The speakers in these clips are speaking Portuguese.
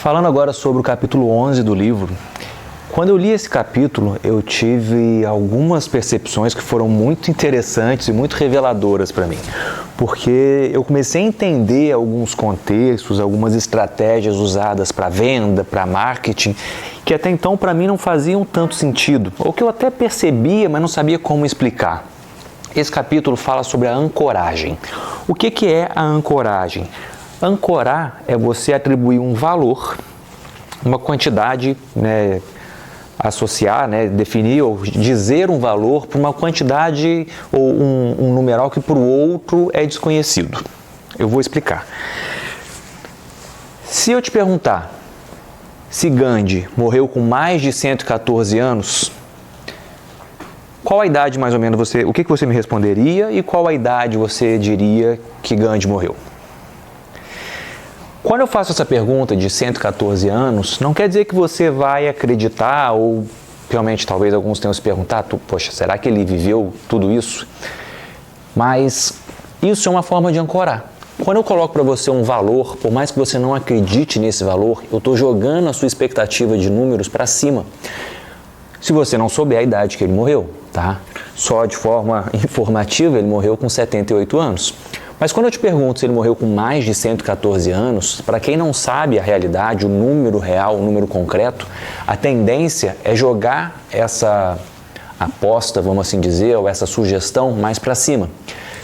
Falando agora sobre o capítulo 11 do livro, quando eu li esse capítulo, eu tive algumas percepções que foram muito interessantes e muito reveladoras para mim, porque eu comecei a entender alguns contextos, algumas estratégias usadas para venda, para marketing, que até então para mim não faziam tanto sentido, ou que eu até percebia, mas não sabia como explicar. Esse capítulo fala sobre a ancoragem. O que é a ancoragem? Ancorar é você atribuir um valor, uma quantidade, associar, definir ou dizer um valor para uma quantidade ou um numeral que para o outro é desconhecido. Eu vou explicar. Se eu te perguntar se Gandhi morreu com mais de 114 anos, qual a idade mais ou menos o que você me responderia e qual a idade você diria que Gandhi morreu? Quando eu faço essa pergunta de 114 anos, não quer dizer que você vai acreditar, ou realmente talvez alguns tenham se perguntado, poxa, será que ele viveu tudo isso? Mas isso é uma forma de ancorar. Quando eu coloco para você um valor, por mais que você não acredite nesse valor, eu estou jogando a sua expectativa de números para cima. Se você não souber a idade que ele morreu, tá? Só de forma informativa, ele morreu com 78 anos. Mas quando eu te pergunto se ele morreu com mais de 114 anos, para quem não sabe a realidade, o número real, o número concreto, a tendência é jogar essa aposta, vamos assim dizer, ou essa sugestão mais para cima.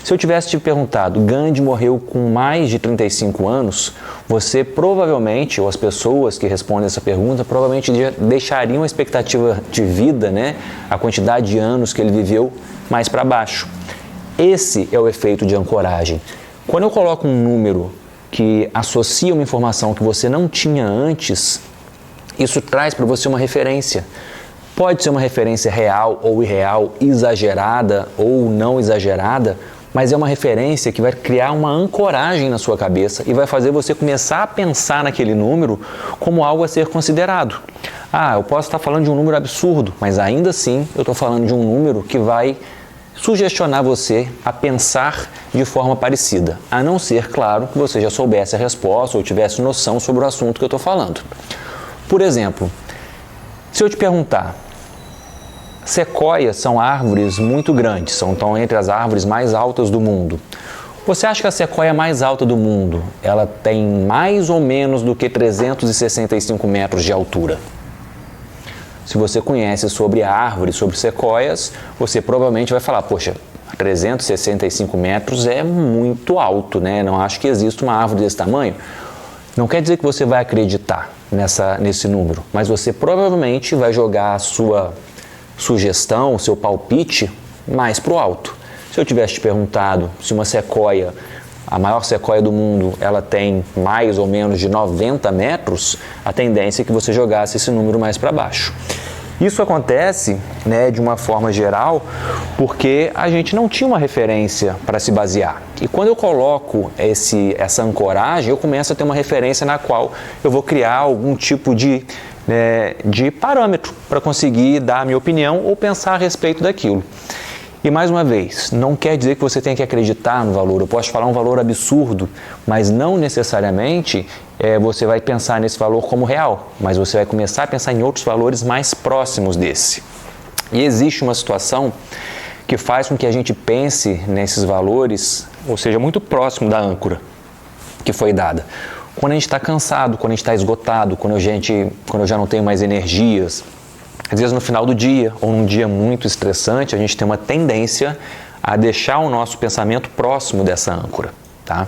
Se eu tivesse te perguntado, Gandhi morreu com mais de 35 anos, você provavelmente, ou as pessoas que respondem essa pergunta, provavelmente deixariam a expectativa de vida, a quantidade de anos que ele viveu, mais para baixo. Esse é o efeito de ancoragem. Quando eu coloco um número que associa uma informação que você não tinha antes, isso traz para você uma referência. Pode ser uma referência real ou irreal, exagerada ou não exagerada, mas é uma referência que vai criar uma ancoragem na sua cabeça e vai fazer você começar a pensar naquele número como algo a ser considerado. Eu posso estar falando de um número absurdo, mas ainda assim eu estou falando de um número que vai sugestionar você a pensar de forma parecida, a não ser, claro, que você já soubesse a resposta ou tivesse noção sobre o assunto que eu estou falando. Por exemplo, se eu te perguntar, sequoias são árvores muito grandes, estão entre as árvores mais altas do mundo. Você acha que a sequoia mais alta do mundo, ela tem mais ou menos do que 365 metros de altura? Se você conhece sobre a árvore, sobre sequoias, você provavelmente vai falar, poxa, 365 metros é muito alto, Não acho que exista uma árvore desse tamanho. Não quer dizer que você vai acreditar nesse número, mas você provavelmente vai jogar a sua sugestão, o seu palpite, mais para o alto. Se eu tivesse te perguntado se uma sequoia, a maior sequoia do mundo, ela tem mais ou menos de 90 metros, a tendência é que você jogasse esse número mais para baixo. Isso acontece, de uma forma geral, porque a gente não tinha uma referência para se basear. E quando eu coloco essa ancoragem, eu começo a ter uma referência na qual eu vou criar algum tipo de parâmetro para conseguir dar a minha opinião ou pensar a respeito daquilo. E mais uma vez, não quer dizer que você tenha que acreditar no valor. Eu posso falar um valor absurdo, mas não necessariamente você vai pensar nesse valor como real, mas você vai começar a pensar em outros valores mais próximos desse. E existe uma situação que faz com que a gente pense nesses valores, ou seja, muito próximo da âncora que foi dada. Quando a gente está cansado, quando a gente está esgotado, quando eu já não tenho mais energias, às vezes no final do dia ou num dia muito estressante, a gente tem uma tendência a deixar o nosso pensamento próximo dessa âncora, tá?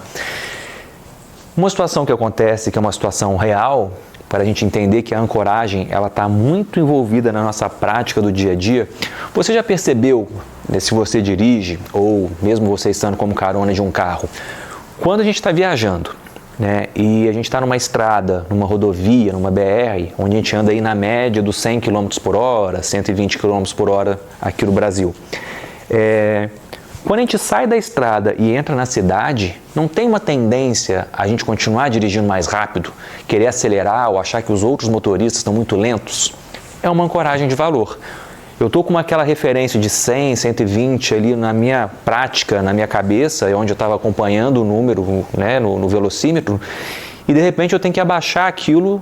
Uma situação que acontece, que é uma situação real, para a gente entender que a ancoragem ela está muito envolvida na nossa prática do dia a dia. Você já percebeu, se você dirige ou mesmo você estando como carona de um carro, quando a gente está viajando, e a gente está numa estrada, numa rodovia, numa BR, onde a gente anda aí na média dos 100 km por hora, 120 km por hora aqui no Brasil. Quando a gente sai da estrada e entra na cidade, não tem uma tendência a gente continuar dirigindo mais rápido, querer acelerar ou achar que os outros motoristas estão muito lentos. É uma ancoragem de valor. Eu estou com aquela referência de 100, 120 ali na minha prática, na minha cabeça, onde eu estava acompanhando o número no velocímetro, e de repente eu tenho que baixar aquilo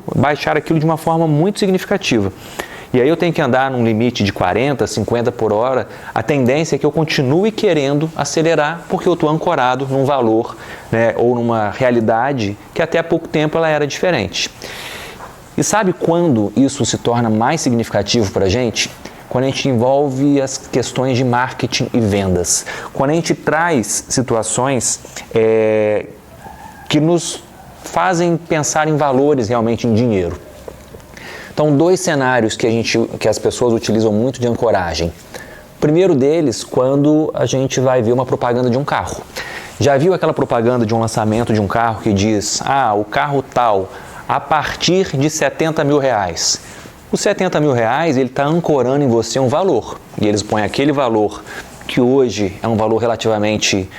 de uma forma muito significativa. E aí eu tenho que andar num limite de 40, 50 por hora, a tendência é que eu continue querendo acelerar porque eu estou ancorado num valor, né, ou numa realidade que até há pouco tempo ela era diferente. E sabe quando isso se torna mais significativo para a gente? Quando a gente envolve as questões de marketing e vendas. Quando a gente traz situações que nos fazem pensar em valores realmente em dinheiro. Então, 2 cenários que as pessoas utilizam muito de ancoragem. O primeiro deles, quando a gente vai ver uma propaganda de um carro. Já viu aquela propaganda de um lançamento de um carro que diz, o carro tal, a partir de 70 mil reais. Os 70 mil reais, ele está ancorando em você um valor. E eles põem aquele valor que hoje é um valor relativamente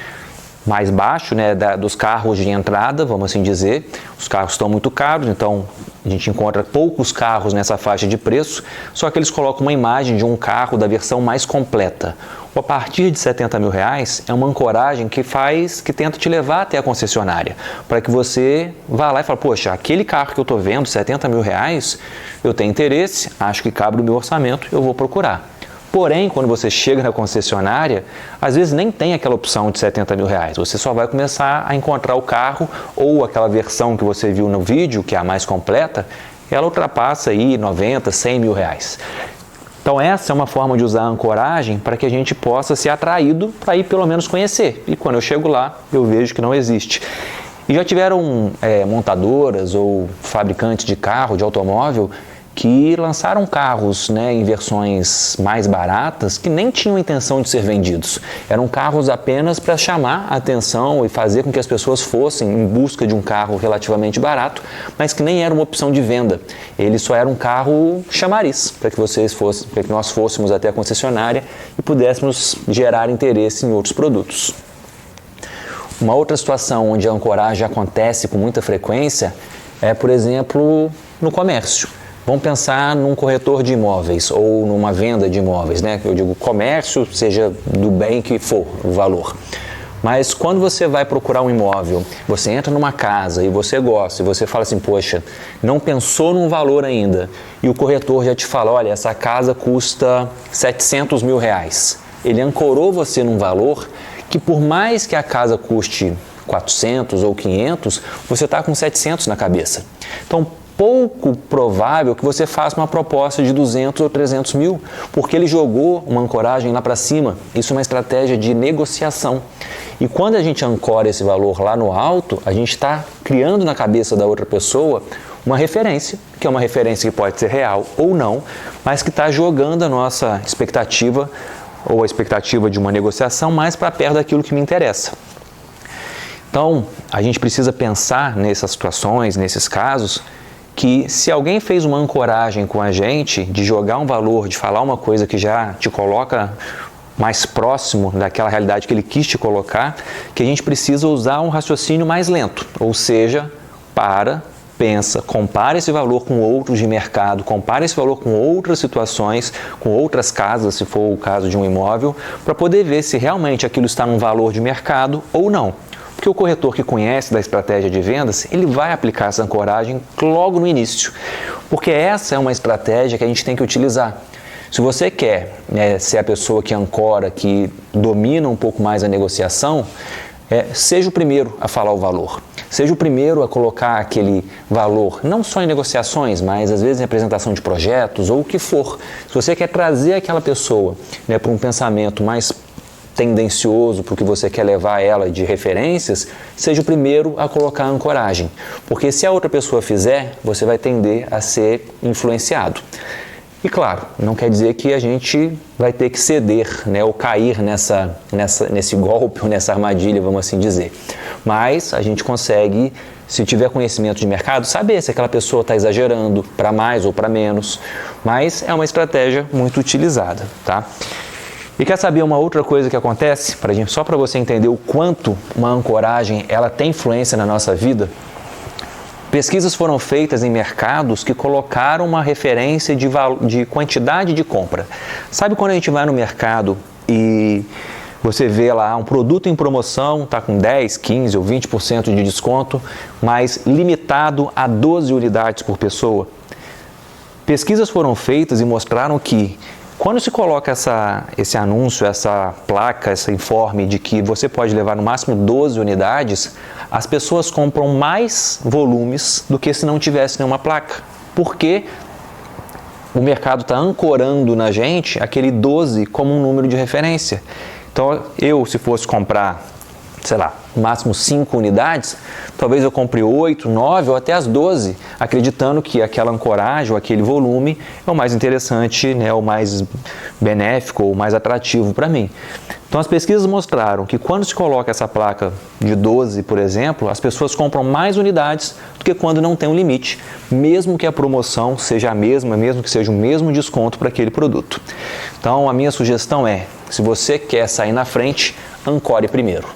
mais baixo, né, dos carros de entrada, vamos assim dizer. Os carros estão muito caros, então a gente encontra poucos carros nessa faixa de preço, só que eles colocam uma imagem de um carro da versão mais completa. A partir de 70 mil reais é uma ancoragem que tenta te levar até a concessionária, para que você vá lá e fale, poxa, aquele carro que eu estou vendo, 70 mil reais, eu tenho interesse, acho que cabe no meu orçamento, eu vou procurar. Porém, quando você chega na concessionária, às vezes nem tem aquela opção de 70 mil reais. Você só vai começar a encontrar o carro ou aquela versão que você viu no vídeo, que é a mais completa, ela ultrapassa aí 90, 100 mil reais. Então essa é uma forma de usar a ancoragem para que a gente possa ser atraído para ir pelo menos conhecer. E quando eu chego lá, eu vejo que não existe. E já tiveram montadoras ou fabricantes de carro, de automóvel, que lançaram carros, né, em versões mais baratas que nem tinham intenção de ser vendidos. Eram carros apenas para chamar a atenção e fazer com que as pessoas fossem em busca de um carro relativamente barato, mas que nem era uma opção de venda. Ele só era um carro chamariz, para que nós fôssemos até a concessionária e pudéssemos gerar interesse em outros produtos. Uma outra situação onde a ancoragem acontece com muita frequência é, por exemplo, no comércio. Vamos pensar num corretor de imóveis ou numa venda de imóveis, né? Eu digo comércio, seja do bem que for o valor. Mas quando você vai procurar um imóvel, você entra numa casa e você gosta, e você fala assim, poxa, não pensou num valor ainda, e o corretor já te fala, olha, essa casa custa 700 mil reais. Ele ancorou você num valor que por mais que a casa custe 400 ou 500, você está com 700 na cabeça. Então, pouco provável que você faça uma proposta de 200 ou 300 mil, porque ele jogou uma ancoragem lá para cima. Isso é uma estratégia de negociação. E quando a gente ancora esse valor lá no alto, a gente está criando na cabeça da outra pessoa uma referência, que é uma referência que pode ser real ou não, mas que está jogando a nossa expectativa ou a expectativa de uma negociação mais para perto daquilo que me interessa. Então, a gente precisa pensar nessas situações, nesses casos, que se alguém fez uma ancoragem com a gente, de jogar um valor, de falar uma coisa que já te coloca mais próximo daquela realidade que ele quis te colocar, que a gente precisa usar um raciocínio mais lento, ou seja, pensa, compara esse valor com outros de mercado, compara esse valor com outras situações, com outras casas, se for o caso de um imóvel, para poder ver se realmente aquilo está num valor de mercado ou não. Porque o corretor que conhece da estratégia de vendas, ele vai aplicar essa ancoragem logo no início. Porque essa é uma estratégia que a gente tem que utilizar. Se você quer ser a pessoa que ancora, que domina um pouco mais a negociação, seja o primeiro a falar o valor. Seja o primeiro a colocar aquele valor, não só em negociações, mas às vezes em apresentação de projetos ou o que for. Se você quer trazer aquela pessoa para um pensamento mais tendencioso para o que você quer levar ela de referências, seja o primeiro a colocar a ancoragem. Porque se a outra pessoa fizer, você vai tender a ser influenciado. E claro, não quer dizer que a gente vai ter que ceder, ou cair nesse golpe ou nessa armadilha, vamos assim dizer. Mas a gente consegue, se tiver conhecimento de mercado, saber se aquela pessoa está exagerando para mais ou para menos. Mas é uma estratégia muito utilizada, tá? E quer saber uma outra coisa que acontece, só para você entender o quanto uma ancoragem ela tem influência na nossa vida? Pesquisas foram feitas em mercados que colocaram uma referência de quantidade de compra. Sabe quando a gente vai no mercado e Você vê lá um produto em promoção, está com 10, 15 ou 20% de desconto, mas limitado a 12 unidades por pessoa. Pesquisas foram feitas e mostraram que quando se coloca esse anúncio, essa placa, esse informe de que você pode levar no máximo 12 unidades, as pessoas compram mais volumes do que se não tivesse nenhuma placa. Porque o mercado está ancorando na gente aquele 12 como um número de referência. Então, se fosse comprar, sei lá, no máximo 5 unidades, talvez eu compre 8, 9 ou até as 12, acreditando que aquela ancoragem ou aquele volume é o mais interessante, né, o mais benéfico ou o mais atrativo para mim. Então, as pesquisas mostraram que quando se coloca essa placa de 12, por exemplo, as pessoas compram mais unidades do que quando não tem um limite, mesmo que a promoção seja a mesma, mesmo que seja o mesmo desconto para aquele produto. Então, a minha sugestão é, se você quer sair na frente, ancore primeiro.